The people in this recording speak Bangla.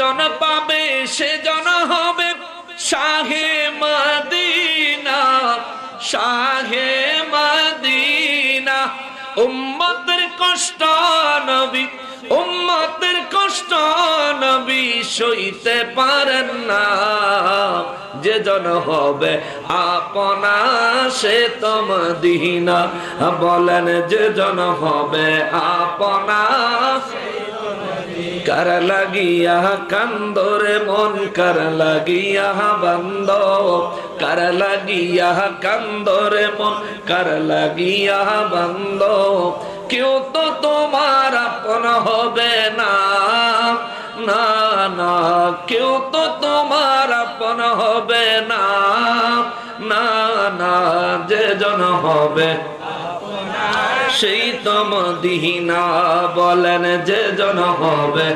জন পাবে সে জন হবে শাহে মদিনা, শাহে মদিনা। উম্মতের কষ্ট নবী, উম্মতের কষ্ট নবী সইতে পারেন না। যে জন হবে আপনা সে তো মদিনা। বলেন যে জন হবে আপনা। কার লাগিয়া কান্দরে মন, কার লাগিয়া বান্দ, কার লাগিয়া কান্দরে মন, কার লাগিয়া বান্দ। কেউ তো তোমার আপন হবে না, না না, কেউ তো তোমার আপন হবে না, না না। যে জন হবে সেই তো মদিনা। বলেন যে জন হবে